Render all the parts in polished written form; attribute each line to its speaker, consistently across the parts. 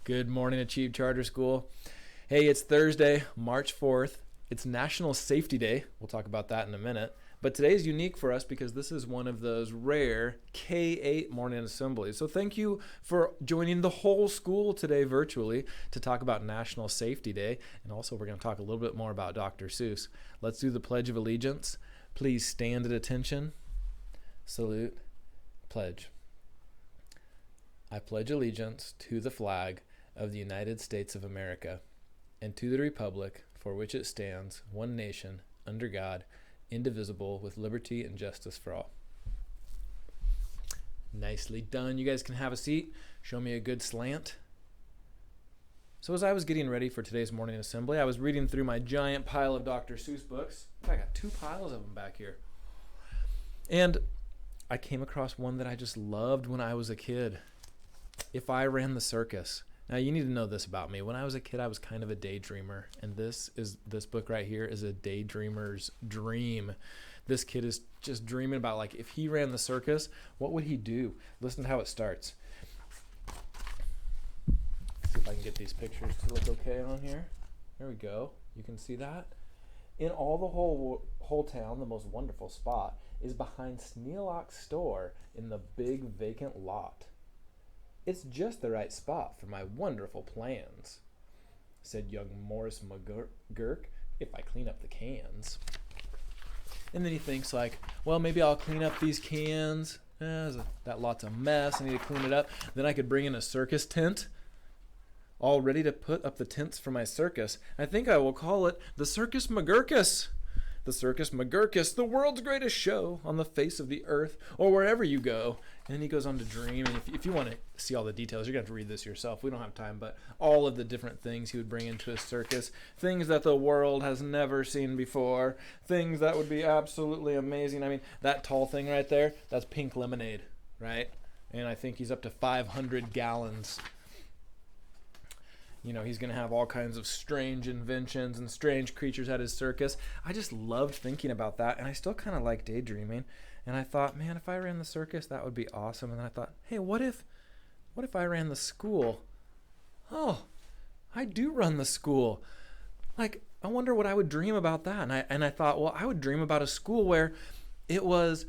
Speaker 1: Good morning, Achieve Charter School. Hey, it's Thursday, March 4th. It's National Safety Day. We'll talk about that in a minute. But today is unique for us because this is one of those rare K-8 morning assemblies. So thank you for joining the whole school today virtually to talk about National Safety Day. And also we're going to talk a little bit more about Dr. Seuss. Let's do the Pledge of Allegiance. Please stand at attention. Salute. Pledge. I pledge allegiance to the flag of the United States of America and to the republic for which it stands, one nation, under God, indivisible, with liberty and justice for all. Nicely done. You guys can have a seat. Show me a good slant. So as I was getting ready for today's morning assembly, I was reading through my giant pile of Dr. Seuss books. I got 2 piles of them back here. And I came across one that I just loved when I was a kid. If I Ran the Circus. Now you need to know this about me. When I was a kid, I was kind of a daydreamer, and this book right here is a daydreamer's dream. This kid is just dreaming about, like, if he ran the circus, what would he do? Listen to how it starts. See if I can get these pictures to look okay on here. There we go. You can see that. In all the whole town, the most wonderful spot is behind Sneelock's store in the big vacant lot. It's just the right spot for my wonderful plans, said young Morris McGurk, if I clean up the cans. And then he thinks, like, well, maybe I'll clean up these cans. That lot's a mess. I need to clean it up. Then I could bring in a circus tent, all ready to put up the tents for my circus. I think I will call it the Circus McGurkus. The Circus McGurkus, the world's greatest show on the face of the earth, or wherever you go. And then he goes on to dream. And if you want to see all the details, you're going to have to read this yourself. We don't have time, but all of the different things he would bring into his circus, things that the world has never seen before, things that would be absolutely amazing. I mean, that tall thing right there, that's pink lemonade, right? And I think he's up to 500 gallons. You know, he's going to have all kinds of strange inventions and strange creatures at his circus. I just loved thinking about that, and I still kind of like daydreaming. And I thought, man, if I ran the circus, that would be awesome. And then I thought, hey, what if I ran the school? Oh, I do run the school. Like, I wonder what I would dream about that. And I thought, well, I would dream about a school where it was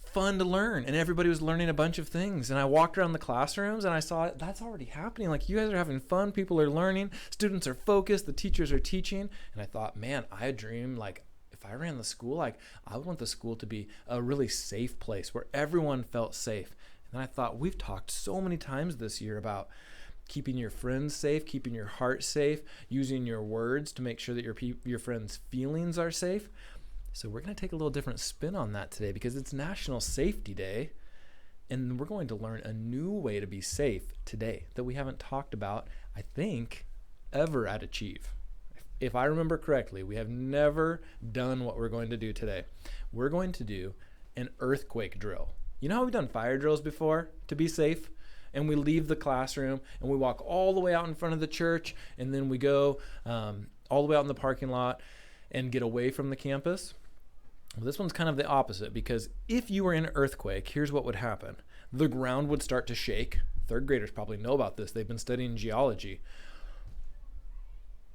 Speaker 1: fun to learn and everybody was learning a bunch of things. And I walked around the classrooms and I saw that's already happening. Like, you guys are having fun, people are learning, students are focused, the teachers are teaching. And I thought, man, I dream, like, if I ran the school, like, I would want the school to be a really safe place where everyone felt safe. And then I thought, we've talked so many times this year about keeping your friends safe, keeping your heart safe, using your words to make sure that your friends' feelings are safe. So we're going to take a little different spin on that today because it's National Safety Day, and we're going to learn a new way to be safe today that we haven't talked about, I think, ever at Achieve. If I remember correctly, we have never done what we're going to do today. We're going to do an earthquake drill. You know how we've done fire drills before to be safe? And we leave the classroom and we walk all the way out in front of the church, and then we go all the way out in the parking lot and get away from the campus. Well, this one's kind of the opposite, because if you were in an earthquake, here's what would happen. The ground would start to shake. Third graders probably know about this. They've been studying geology.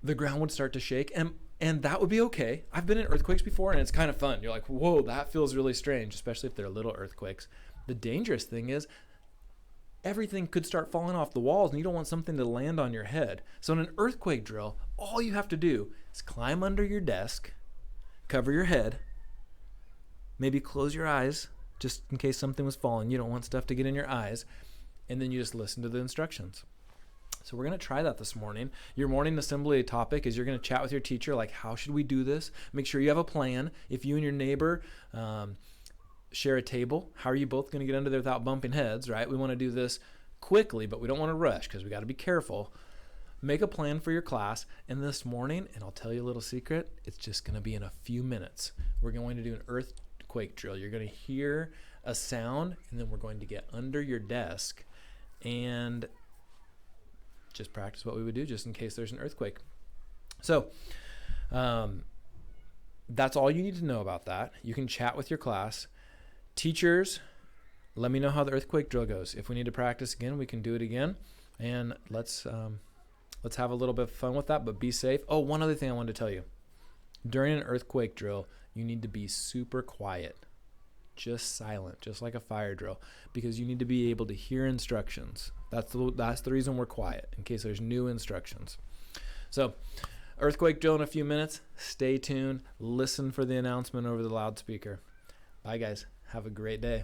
Speaker 1: The ground would start to shake, and that would be okay. I've been in earthquakes before, and it's kind of fun. You're like, whoa, that feels really strange, especially if they're little earthquakes. The dangerous thing is everything could start falling off the walls, and you don't want something to land on your head. So in an earthquake drill, all you have to do is climb under your desk, cover your head, maybe close your eyes just in case something was falling. You don't want stuff to get in your eyes. And then you just listen to the instructions. So we're going to try that this morning. Your morning assembly topic is you're going to chat with your teacher, like, how should we do this? Make sure you have a plan. If you and your neighbor share a table, how are you both going to get under there without bumping heads, right? We want to do this quickly, but we don't want to rush because we got to be careful. Make a plan for your class. And this morning, and I'll tell you a little secret, it's just going to be in a few minutes. We're going to do an earthquake drill. You're going to hear a sound, and then we're going to get under your desk and just practice what we would do just in case there's an earthquake. So that's all you need to know about that. You can chat with your class. Teachers, let me know how the earthquake drill goes. If we need to practice again, we can do it again. And let's have a little bit of fun with that, but be safe. Oh, one other thing I wanted to tell you. During an earthquake drill, you need to be super quiet, just silent, just like a fire drill, because you need to be able to hear instructions. That's the reason we're quiet, in case there's new instructions. So, earthquake drill in a few minutes. Stay tuned. Listen for the announcement over the loudspeaker. Bye, guys. Have a great day.